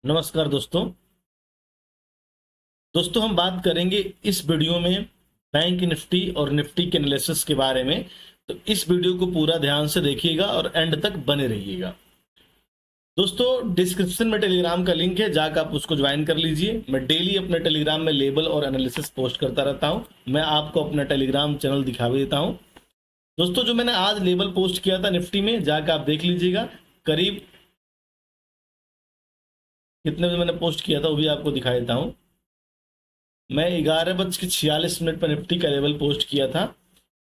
नमस्कार दोस्तों हम बात करेंगे इस वीडियो में बैंक निफ्टी और निफ्टी के एनालिसिस के बारे में। तो इस वीडियो को पूरा ध्यान से देखिएगा और एंड तक बने रहिएगा। दोस्तों डिस्क्रिप्शन में टेलीग्राम का लिंक है, जाकर आप उसको ज्वाइन कर लीजिए। मैं डेली अपने टेलीग्राम में लेबल और एनालिसिस पोस्ट करता रहता हूं। मैं आपको अपना टेलीग्राम चैनल दिखा भी देता हूं। दोस्तों जो मैंने आज लेबल पोस्ट किया था निफ्टी में, जाकर आप देख लीजिएगा। करीब कितने बजे मैंने पोस्ट किया था वो भी आपको दिखा देता हूं। मैं 11:46 पर निफ्टी का लेवल पोस्ट किया था।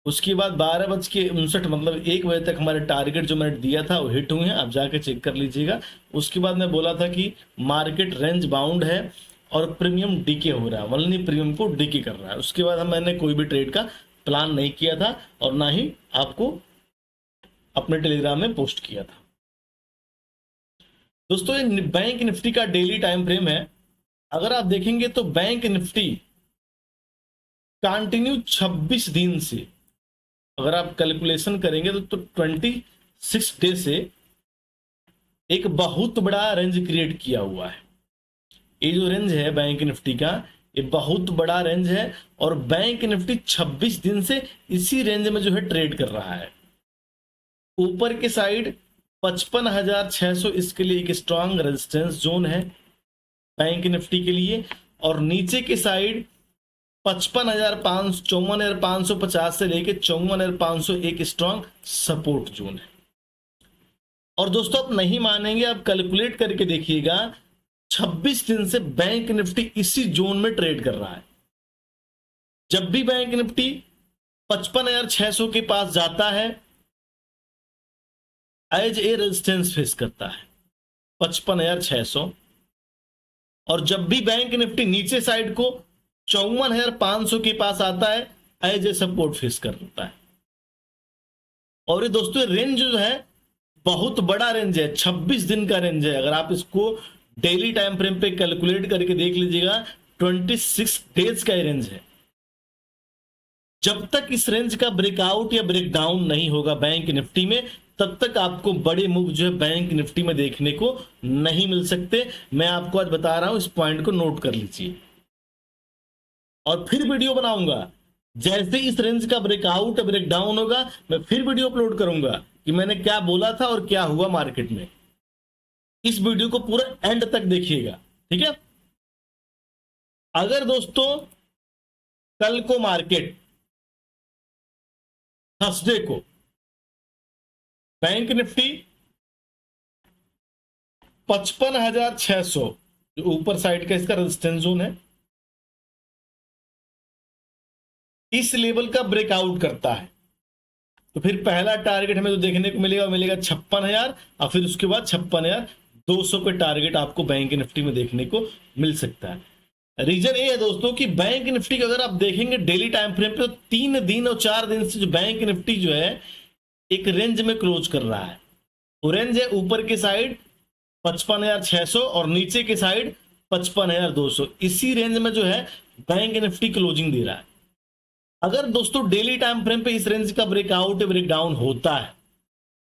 उसके बाद 12:59 मतलब 1 बजे तक हमारे टारगेट जो मैंने दिया था वो हिट हुए हैं। आप जाके चेक कर लीजिएगा। उसके बाद मैं बोला था कि मार्केट रेंज बाउंड है और प्रीमियम डीके हो रहा है, ओनली प्रीमियम को डीके कर रहा है। उसके बाद मैंने कोई भी ट्रेड का प्लान नहीं किया था और ना ही आपको अपने टेलीग्राम में पोस्ट किया था। दोस्तों ये बैंक निफ्टी का डेली टाइम फ्रेम है। अगर आप देखेंगे तो बैंक निफ्टी कंटिन्यू 26 दिन से, अगर आप कैलकुलेशन करेंगे तो 26 डे से एक बहुत बड़ा रेंज क्रिएट किया हुआ है। ये जो रेंज है बैंक निफ्टी का, ये बहुत बड़ा रेंज है और बैंक निफ्टी 26 दिन से इसी रेंज में जो है ट्रेड कर रहा है। ऊपर के साइड 55,600 इसके लिए एक स्ट्रांग रेजिस्टेंस जोन है बैंक निफ्टी के लिए, और नीचे के साइड 54,550 से लेके 54,500 एक स्ट्रांग सपोर्ट जोन है। और दोस्तों आप नहीं मानेंगे, आप कैलकुलेट करके देखिएगा, 26 दिन से बैंक निफ्टी इसी जोन में ट्रेड कर रहा है। जब भी बैंक निफ्टी 55,600 के पास जाता है एज ए रेजिस्टेंस फेस करता है 55,600, और जब भी बैंक निफ्टी नीचे साइड को 54,500 के पास आता है एज ए सपोर्ट फेस करता है। और ये दोस्तों रेंज जो है बहुत बड़ा रेंज है, 26 दिन का रेंज है। अगर आप इसको डेली टाइम फ्रेम पे कैलकुलेट करके देख लीजिएगा, 26 डेज का रेंज है। जब तक इस रेंज का ब्रेकआउट या ब्रेकडाउन नहीं होगा बैंक निफ्टी में, तब तक आपको बड़े मूव जो है बैंक निफ्टी में देखने को नहीं मिल सकते। मैं आपको आज बता रहा हूं, इस पॉइंट को नोट कर लीजिए। और फिर वीडियो बनाऊंगा, जैसे इस रेंज का ब्रेकआउट ब्रेकडाउन होगा मैं फिर वीडियो अपलोड करूंगा कि मैंने क्या बोला था और क्या हुआ मार्केट में। इस वीडियो को पूरा एंड तक देखिएगा, ठीक है। अगर दोस्तों कल को मार्केट थर्सडे को बैंक निफ्टी 55,600 जो ऊपर साइड का इसका रेजिस्टेंस जोन है, इस लेवल का ब्रेकआउट करता है, तो फिर पहला टारगेट हमें जो देखने को मिलेगा वो मिलेगा 56,000, और फिर उसके बाद 56,200 के टारगेट आपको बैंक निफ्टी में देखने को मिल सकता है। रीजन ये है दोस्तों कि बैंक निफ्टी को अगर आप देखेंगे डेली टाइम फ्रेम पे, तो 3 दिन और 4 दिन से जो बैंक निफ्टी जो है एक रेंज में क्लोज कर रहा है। वो रेंज है ऊपर के साइड 55,600 और नीचे के साइड 55,200। इसी रेंज में जो है बैंक निफ्टी क्लोजिंग दे रहा है। अगर दोस्तों डेली टाइम फ्रेम पे इस रेंज का ब्रेकआउट ब्रेकडाउन होता है,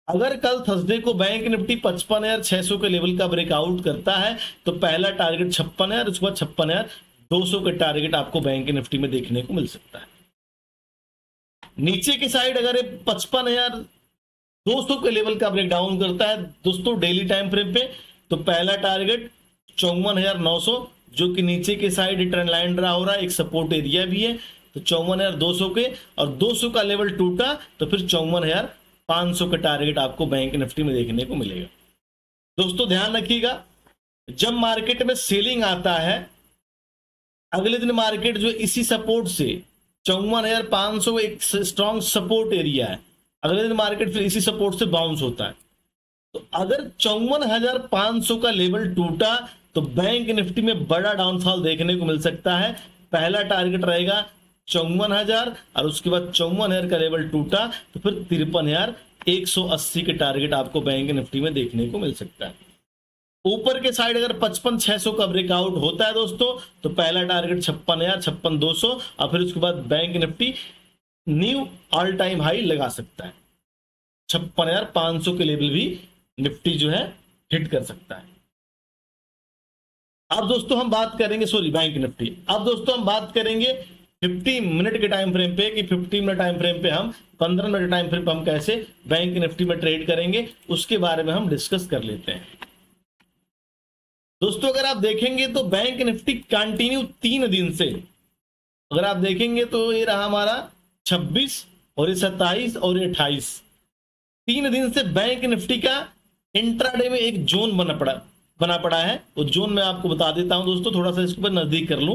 अगर कल थर्सडे को बैंक निफ्टी 55,600 के लेवल का ब्रेकआउट करता है, तो पहला टारगेट 56,000, उसके बाद 56,200 के टारगेट आपको बैंक निफ्टी में देखने को मिल सकता है। नीचे की साइड अगर 55,200 के लेवल का ब्रेकडाउन करता है दोस्तों डेली टाइम फ्रेम पे, तो पहला टारगेट 54,900, जो कि नीचे के साइड ट्रेंड लाइन ड्रा हो रहा है, एक सपोर्ट एरिया भी है, तो 54,200 के, और 200 का लेवल टूटा तो फिर 54,500 का टारगेट आपको बैंक निफ्टी में देखने को मिलेगा। दोस्तों ध्यान रखिएगा, जब मार्केट में सेलिंग आता है, अगले दिन मार्केट जो इसी सपोर्ट से 54,500 एक स्ट्रॉन्ग सपोर्ट एरिया है, अगले दिन मार्केट फिर इसी सपोर्ट से बाउंस होता है। तो अगर 54,500 का लेवल टूटा तो बैंक निफ्टी में बड़ा डाउनफॉल देखने को मिल सकता है। पहला टारगेट रहेगा 54,000, और उसके बाद 54,000 का लेवल टूटा तो फिर 53,180 के टारगेट आपको बैंक निफ्टी में देखने को मिल सकता है। ऊपर के साइड अगर 55,600 का ब्रेकआउट होता है दोस्तों, तो पहला टारगेट 56,000, 56,200, और फिर उसके बाद bank Nifty knew all time high लगा सकता है। 56,500 के लेवल भी निफ्टी जो है हिट कर सकता है। अब दोस्तों हम बात करेंगे, सॉरी बैंक निफ्टी, अब दोस्तों हम बात करेंगे 50 मिनट के टाइम फ्रेम पे कि 50 मिनट टाइम फ्रेम पे हम 15 मिनट टाइम फ्रेम पे हम कैसे बैंक निफ्टी में ट्रेड करेंगे, उसके बारे में हम डिस्कस कर लेते हैं। दोस्तों अगर आप देखेंगे तो बैंक निफ्टी कंटिन्यू 3 दिन से, अगर आप देखेंगे तो ये रहा हमारा 26 और ये 27 और ये 28, 3 दिन से बैंक निफ्टी का इंट्राडे में एक जोन बना पड़ा है। वो जोन मैं आपको बता देता हूं दोस्तों, थोड़ा सा इसके ऊपर नजदीक कर लूं।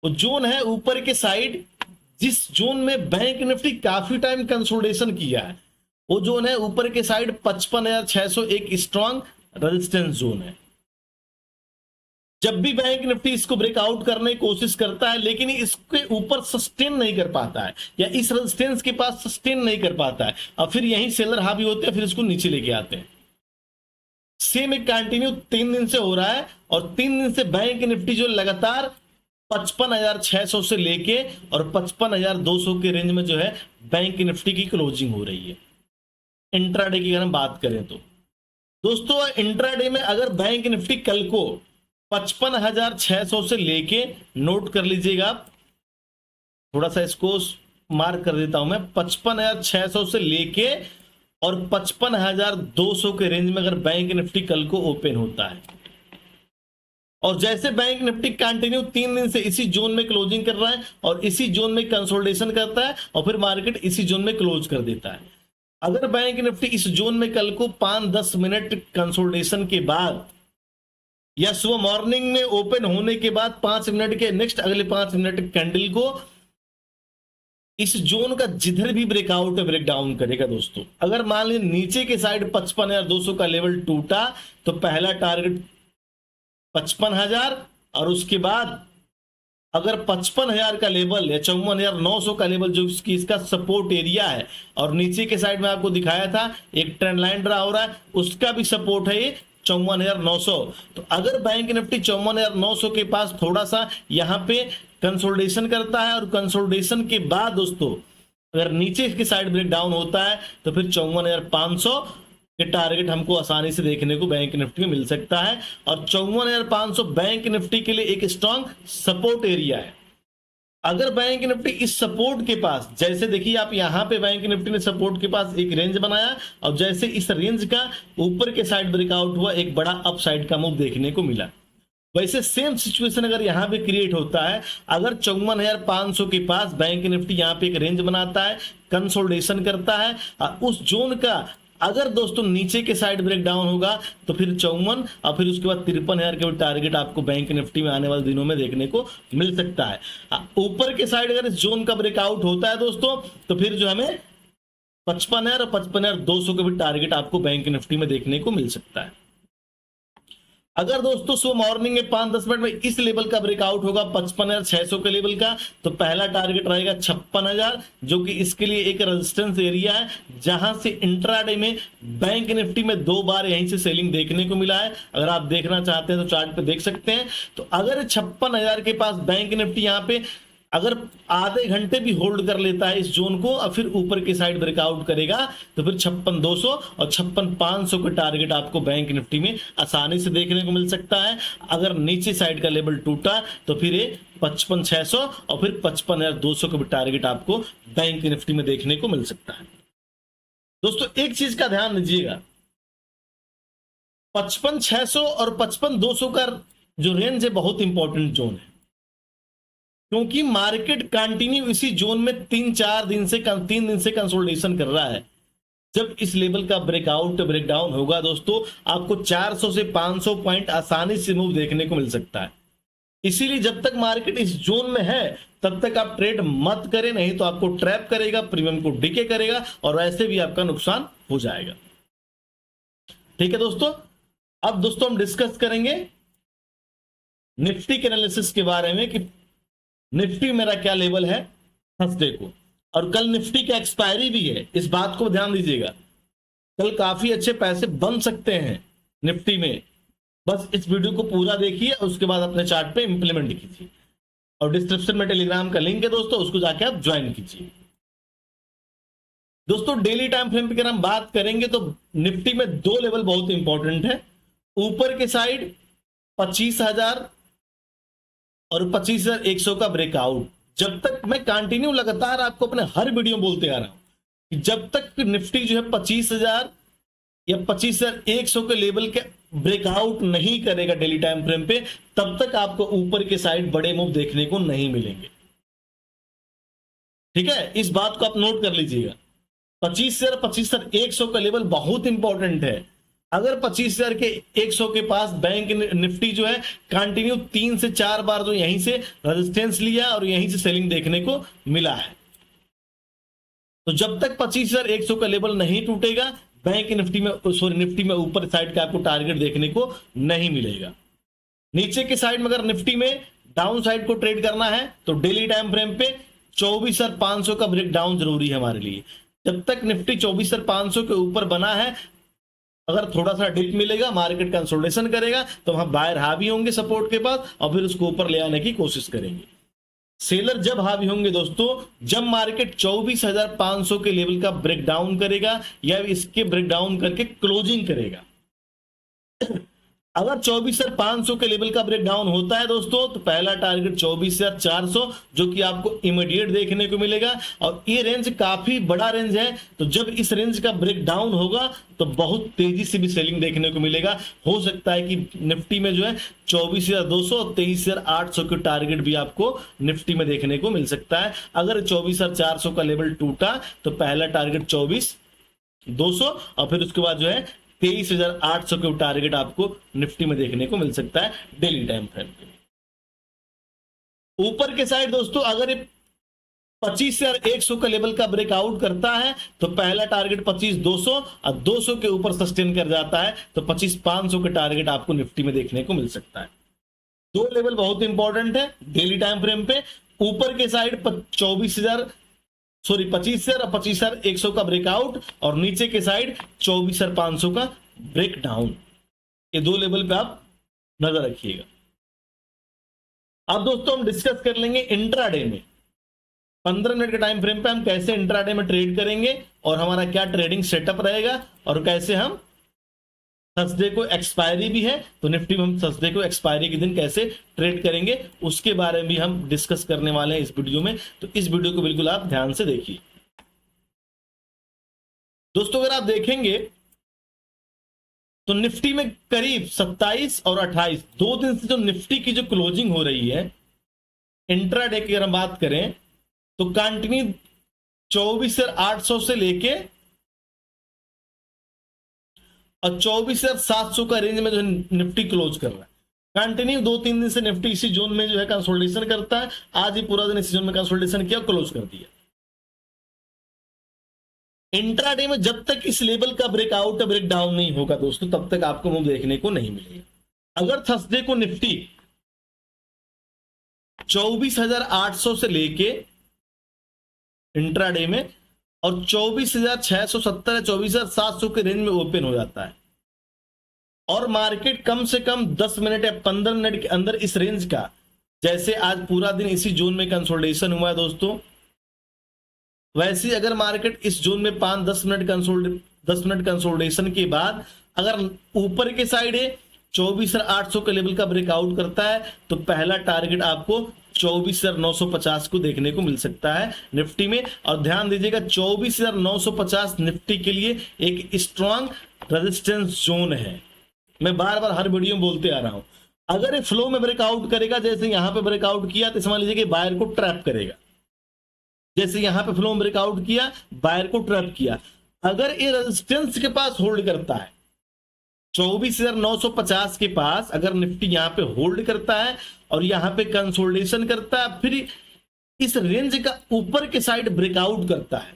वो जोन है ऊपर के साइड, जिस जोन में बैंक निफ्टी काफी टाइम कंसोलिडेशन किया है, वो जोन है ऊपर के साइड 55,600, एक स्ट्रॉन्ग रेजिस्टेंस जोन है। जब भी बैंक निफ्टी इसको ब्रेकआउट करने की कोशिश करता है लेकिन इसके ऊपर सस्टेन नहीं कर पाता है, या इस रेजिस्टेंस के पास सस्टेन नहीं कर पाता है, और फिर यहीं सेलर हावी होते हैं, फिर इसको नीचे लेके आते हैं। सेम एक कंटिन्यू 3 दिन से हो रहा है, और 3 दिन से बैंक निफ्टी जो लगातार 55,600 से लेके और 55,200 के रेंज में जो है बैंक निफ्टी की क्लोजिंग हो रही है। इंट्राडे की अगर हम बात करें तो दोस्तों इंट्राडे में अगर बैंक निफ्टी कल को 55,600 से लेके, नोट कर लीजिएगा आप, थोड़ा सा इसको मार्क कर देता हूं मैं, 55,600 से लेके और 55,200 के रेंज में अगर बैंक निफ्टी कल को ओपन होता है, और जैसे बैंक निफ्टी कंटिन्यू 3 दिन से इसी जोन में क्लोजिंग कर रहा है और इसी जोन में कंसोलिडेशन करता है और फिर मार्केट इसी जोन में क्लोज कर देता है, अगर बैंक निफ्टी इस जोन में कल को 5-10 मिनट कंसोलिडेशन के बाद या सुबह मॉर्निंग में ओपन होने के बाद 5 मिनट के नेक्स्ट अगले 5 मिनट कैंडल को इस जोन का जिधर भी ब्रेकआउट ब्रेकडाउन करेगा दोस्तों, अगर मान लीजिए नीचे के साइड 55,200 का लेवल टूटा तो पहला टारगेट 55,000, और उसके बाद अगर 55,000 का लेवल या 54,900 का लेवल जो इसका सपोर्ट एरिया है, और नीचे के साइड में आपको दिखाया था एक ट्रेंड लाइन ड्रा हो रहा है, उसका भी सपोर्ट है ये 54,900। तो अगर बैंक निफ्टी 54,900 के पास थोड़ा सा यहां पे कंसोलिडेशन करता है और कंसोलिडेशन के बाद दोस्तों अगर नीचे की साइड ब्रेक डाउन होता है तो फिर 54,500 के टारगेट हमको आसानी से देखने को बैंक निफ्टी में मिल सकता है, और 54,500 बैंक निफ्टी के लिए एक स्ट्रॉन्ग सपोर्ट एरिया है। अगर बैंक निफ्टी इस सपोर्ट के पास, जैसे देखिए आप यहां पे बैंक निफ्टी ने सपोर्ट के पास एक रेंज बनाया, और जैसे इस रेंज का ऊपर के साइड ब्रेकआउट हुआ, एक बड़ा अपसाइड का मूव देखने को मिला। वैसे सेम सिचुएशन अगर यहां पे क्रिएट होता है, अगर 54,500 के पास बैंक निफ्टी यहां पे एक रेंज बनाता है, कंसोलिडेशन करता है, उस जोन का अगर दोस्तों नीचे के साइड ब्रेक डाउन होगा तो फिर 54 और फिर उसके बाद 53,000 के टारगेट आपको बैंक निफ्टी में आने वाले दिनों में देखने को मिल सकता है। ऊपर के साइड अगर इस जोन का ब्रेकआउट होता है दोस्तों तो फिर जो हमें 55,000 और 55,200 के भी टारगेट आपको बैंक निफ्टी में देखने को मिल सकता है। अगर दोस्तों सुबह मॉर्निंग में 5-10 मिनट में इस लेवल का ब्रेकआउट होगा 55,600 के लेवल का, तो पहला टारगेट रहेगा 56,000, जो कि इसके लिए एक रेजिस्टेंस एरिया है, जहां से इंट्राडे में बैंक निफ्टी में 2 बार यहीं से सेलिंग देखने को मिला है। अगर आप देखना चाहते हैं तो चार्ट पे देख सकते हैं। तो अगर 56,000 के पास बैंक निफ्टी यहां पे अगर आधे घंटे भी होल्ड कर लेता है इस जोन को और फिर ऊपर की साइड ब्रेकआउट करेगा तो फिर 56,200 और 56,500 का टारगेट आपको बैंक निफ्टी में आसानी से देखने को मिल सकता है। अगर नीचे साइड का लेवल टूटा तो फिर ये 55,600 और फिर 55,200 का भी टारगेट आपको बैंक निफ्टी में देखने को मिल सकता है। दोस्तों एक चीज का ध्यान दीजिएगा, 55,600 और 55,200 का जो रेंज है बहुत इंपॉर्टेंट जोन है, क्योंकि मार्केट कंटिन्यू इसी जोन में 3 दिन से कंसोलिडेशन कर रहा है। जब इस लेवल का ब्रेकआउट ब्रेकडाउन होगा दोस्तों, आपको 400 से 500 पॉइंट आसानी से मूव देखने को मिल सकता है। इसीलिए जब तक मार्केट इस जोन में है तब तक आप ट्रेड मत करें, नहीं तो आपको ट्रैप करेगा, प्रीमियम को डिके करेगा और ऐसे भी आपका नुकसान हो जाएगा। ठीक है दोस्तों, अब दोस्तों हम डिस्कस करेंगे निफ्टी के एनालिसिस के बारे में कि निफ्टी मेरा क्या लेवल है थर्सडे को, और कल निफ्टी की एक्सपायरी भी है, इस बात को ध्यान दीजिएगा। कल काफी अच्छे पैसे बन सकते हैं निफ्टी में, बस इस वीडियो को पूरा देखिए और उसके बाद अपने चार्ट पे इंप्लीमेंट कीजिए। और डिस्क्रिप्शन में टेलीग्राम का लिंक है दोस्तों, उसको जाके आप ज्वाइन कीजिए। दोस्तों डेली टाइम फ्रेम पे अगर हम बात करेंगे तो निफ्टी में 2 लेवल बहुत इंपॉर्टेंट है। ऊपर के साइड 25,000 और 25,100 का ब्रेकआउट। जब तक मैं कंटिन्यू लगातार आपको अपने हर वीडियो में बोलते आ रहा हूं कि जब तक निफ्टी जो है 25,000 या 25,100 के लेवल के ब्रेकआउट नहीं करेगा डेली टाइम फ्रेम पे, तब तक आपको ऊपर के साइड बड़े मूव देखने को नहीं मिलेंगे। ठीक है, इस बात को आप नोट कर लीजिएगा। 25,000 25,100 का लेवल बहुत इंपॉर्टेंट है। अगर 25,000 के 100 के पास बैंक निफ्टी जो है कंटिन्यू 3 से 4 बार जो यहीं से रेजिस्टेंस लिया और यहीं से सेलिंग देखने को मिला है, तो जब तक 25,100 का लेवल नहीं टूटेगा बैंक निफ्टी में निफ्टी में ऊपर साइड का आपको टारगेट देखने को नहीं मिलेगा। नीचे के साइड में अगर निफ्टी में डाउन साइड को ट्रेड करना है तो डेली टाइम फ्रेम पे 24,500 का ब्रेक डाउन जरूरी है हमारे लिए। जब तक निफ्टी 24,500 के ऊपर बना है, अगर थोड़ा सा डिप मिलेगा, मार्केट कंसोलिडेशन करेगा, तो वहां बायर हावी होंगे सपोर्ट के पास और फिर उसको ऊपर ले आने की कोशिश करेंगे। सेलर जब हावी होंगे दोस्तों, जब मार्केट 24,500 के लेवल का ब्रेकडाउन करेगा या इसके ब्रेकडाउन करके क्लोजिंग करेगा। अगर 24,500 के लेवल का ब्रेकडाउन होता है दोस्तों, तो पहला टारगेट 24,400 जो कि आपको इमीडिएट देखने को मिलेगा। और ये रेंज काफी बड़ा रेंज है, तो जब इस रेंज का ब्रेकडाउन होगा तो बहुत तेजी से भी सेलिंग देखने को मिलेगा। हो सकता है कि निफ्टी में जो है 24,200 और 23,800 के टारगेट भी आपको निफ्टी में देखने को मिल सकता है। अगर 24,400 का लेवल टूटा तो पहला टारगेट 24,200 और फिर उसके बाद जो है 23,800 के टारगेट आपको निफ्टी में देखने को मिल सकता है डेली टाइम फ्रेम पे। ऊपर के साइड दोस्तों अगर ये 25,100 का लेवल का ब्रेकआउट करता है तो पहला टारगेट 25,200 और 200 के ऊपर सस्टेन कर जाता है तो 25,500 के टारगेट आपको निफ्टी में देखने को मिल सकता है। दो लेवल बहुत इंपॉर्टेंट है डेली टाइम फ्रेम पे। ऊपर के साइड 25,000 और 25,100 का ब्रेकआउट और नीचे के साइड 24,500 का ब्रेक डाउन। ये दो लेवल पे आप नजर रखिएगा। अब दोस्तों हम डिस्कस कर लेंगे इंट्राडे में 15 मिनट के टाइम फ्रेम पे हम कैसे इंट्राडे में ट्रेड करेंगे और हमारा क्या ट्रेडिंग सेटअप रहेगा और कैसे हम थर्सडे को एक्सपायरी भी है तो निफ्टी में हम थर्सडे को एक्सपायरी के दिन कैसे ट्रेड करेंगे उसके बारे में भी हम डिस्कस करने वाले हैं इस वीडियो में। तो इस वीडियो को बिल्कुल आप ध्यान से देखिए दोस्तों। अगर आप देखेंगे तो निफ्टी में करीब 27 और 28 दो दिन से जो निफ्टी की जो क्लोजिंग हो रही है इंट्राडे की अगर हम बात करें तो कंटिन्यू 24,800 से लेके और 24,700 का रेंज में जो निफ्टी क्लोज कर रहा है। कंटिन्यू 2-3 दिन से निफ्टी इसी जोन में जो है कंसोलिडेशन करता है। आज ही पूरा दिन इसी जोन में कंसोलिडेशन किया, क्लोज कर दिया। इंट्राडे में जब तक इस लेवल का ब्रेकआउट ब्रेक डाउन नहीं होगा दोस्तों, तब तक आपको मूव देखने को नहीं मिलेगा। अगर थर्सडे को निफ्टी 24,800 से लेके इंट्राडे में और 24,670 या 24,700 के रेंज में ओपन हो जाता है और मार्केट कम से कम 10 मिनट या 15 मिनट के अंदर इस रेंज का, जैसे आज पूरा दिन इसी जोन में कंसोलिडेशन हुआ है दोस्तों, वैसे अगर मार्केट इस जोन में 5-10 मिनट कंसोलिडेशन के बाद अगर ऊपर के साइड है 24,800 के लेवल का ब्रेकआउट करता है तो पहला टारगेट आपको 24,950 को देखने को मिल सकता है निफ्टी में। और ध्यान दीजिएगा 24,950 निफ्टी के लिए एक स्ट्रॉन्ग रेजिस्टेंस जोन है। मैं बार बार हर वीडियो में बोलते आ रहा हूं, अगर ये फ्लो में ब्रेकआउट करेगा जैसे यहां पे ब्रेकआउट किया तो समझ लीजिए कि बायर को ट्रैप करेगा। जैसे यहां पे फ्लो में ब्रेकआउट किया, बायर को ट्रैप किया। अगर ये रेजिस्टेंस के पास होल्ड करता है 24,950 के पास, अगर निफ्टी यहां पे होल्ड करता है और यहां पे कंसोलिडेशन करता है, फिर इस रेंज का ऊपर के साइड ब्रेकआउट करता है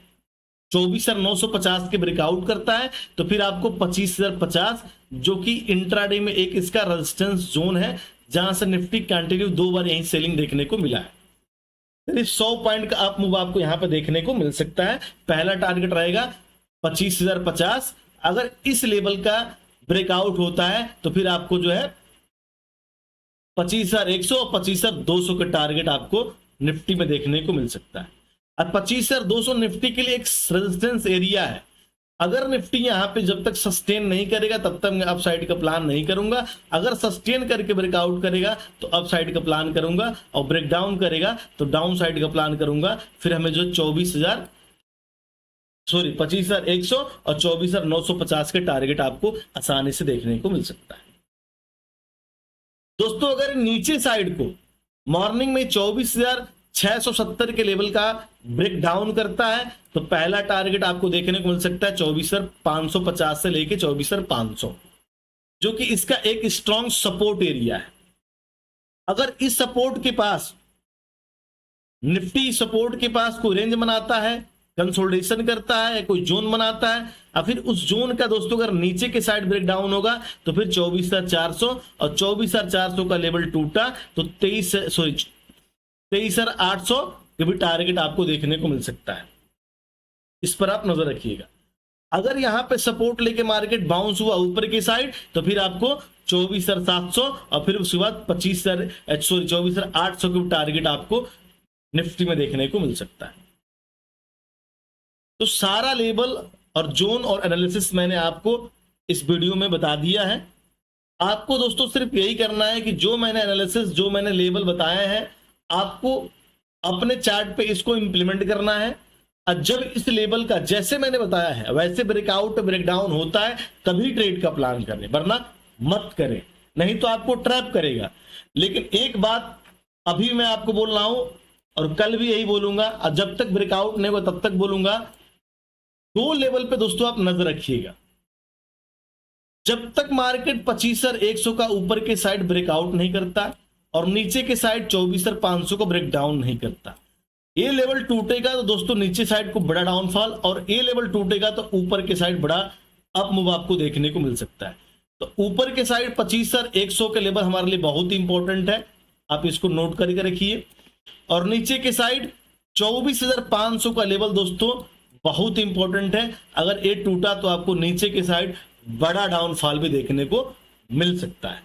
24,950 के ब्रेकआउट करता है तो फिर आपको 25,050 जो कि इंट्राडे में एक इसका रेजिस्टेंस जोन है जहां से निफ्टी कंटिन्यू 2 बार यहीं सेलिंग देखने को मिला है। फिर 100 पॉइंट का अप मूव आपको यहां पे देखने को मिल सकता है। पहला टारगेट रहेगा 25,050। अगर इस लेवल का ब्रेकआउट होता है तो फिर आपको जो है 25,100 और 25,200 के टारगेट आपको निफ्टी में देखने को मिल सकता है। अब 25,200 निफ्टी के लिए एक रेजिस्टेंस एरिया है। अगर निफ्टी यहाँ पे जब तक सस्टेन नहीं करेगा तब तक मैं अपसाइड का प्लान नहीं करूंगा। अगर सस्टेन करके ब्रेकआउट करेगा तो अपसाइड का प्लान करूंगा, और ब्रेक डाउन करेगा तो डाउन साइड का प्लान करूंगा। फिर हमें जो 25,100 और 24,950 के टारगेट आपको आसानी से देखने को मिल सकता है। दोस्तों अगर नीचे साइड को मॉर्निंग में 24,670 के लेवल का ब्रेक डाउन करता है तो पहला टारगेट आपको देखने को मिल सकता है 24,550 से लेके 24,500, जो कि इसका एक स्ट्रॉन्ग सपोर्ट एरिया है। अगर इस सपोर्ट के पास निफ्टी सपोर्ट के पास कोई रेंज बनाता है, कंसोलिडेशन करता है, कोई जोन बनाता है, और फिर उस जोन का दोस्तों अगर नीचे के साइड ब्रेक डाउन होगा तो फिर 24,400 और 24,400 का लेवल टूटा तो 23,800 के भी टारगेट आपको देखने को मिल सकता है। इस पर आप नजर रखिएगा। अगर यहां पे सपोर्ट लेके मार्केट बाउंस हुआ ऊपर की साइड तो फिर आपको 24,700 और फिर उसके बाद 24,800 के टारगेट आपको निफ्टी में देखने को मिल सकता है। तो सारा लेवल और जोन और एनालिसिस मैंने आपको इस वीडियो में बता दिया है। आपको दोस्तों सिर्फ यही करना है कि जो मैंने एनालिसिस, जो मैंने लेवल बताया है, आपको अपने चार्ट पे इसको इंप्लीमेंट करना है। और जब इस लेवल का जैसे मैंने बताया है वैसे ब्रेकआउट ब्रेकडाउन होता है तभी ट्रेड का प्लान करें, वरना मत करें, नहीं तो आपको ट्रैप करेगा। लेकिन एक बात अभी मैं आपको बोल रहा हूं और कल भी यही बोलूंगा, और जब तक ब्रेकआउट नहीं होगा तब तक बोलूंगा, दो लेवल पे दोस्तों आप नजर रखिएगा। जब तक मार्केट 25,100 का ऊपर के साइड ब्रेकआउट नहीं करता और नीचे के साइड 24,500 को ब्रेक डाउन नहीं करता, ये लेवल टूटेगा तो दोस्तों नीचे साइड को बड़ा डाउनफॉल, और ये लेवल टूटेगा तो ऊपर के साइड बड़ा अप मूव आपको देखने को मिल सकता है। तो ऊपर के साइड 25,100 के लेवल हमारे लिए बहुत ही इंपॉर्टेंट है, आप इसको नोट करके रखिए। और नीचे के साइड 24,500 का लेवल दोस्तों बहुत इंपॉर्टेंट है। अगर ये टूटा तो आपको नीचे के साइड बड़ा डाउनफॉल भी देखने को मिल सकता है।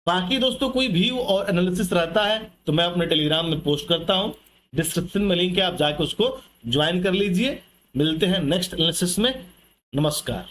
बाकी दोस्तों कोई व्यू और एनालिसिस रहता है तो मैं अपने टेलीग्राम में पोस्ट करता हूं, डिस्क्रिप्शन में लिंक है, आप जाके उसको ज्वाइन कर लीजिए। मिलते हैं नेक्स्ट एनालिसिस में। नमस्कार।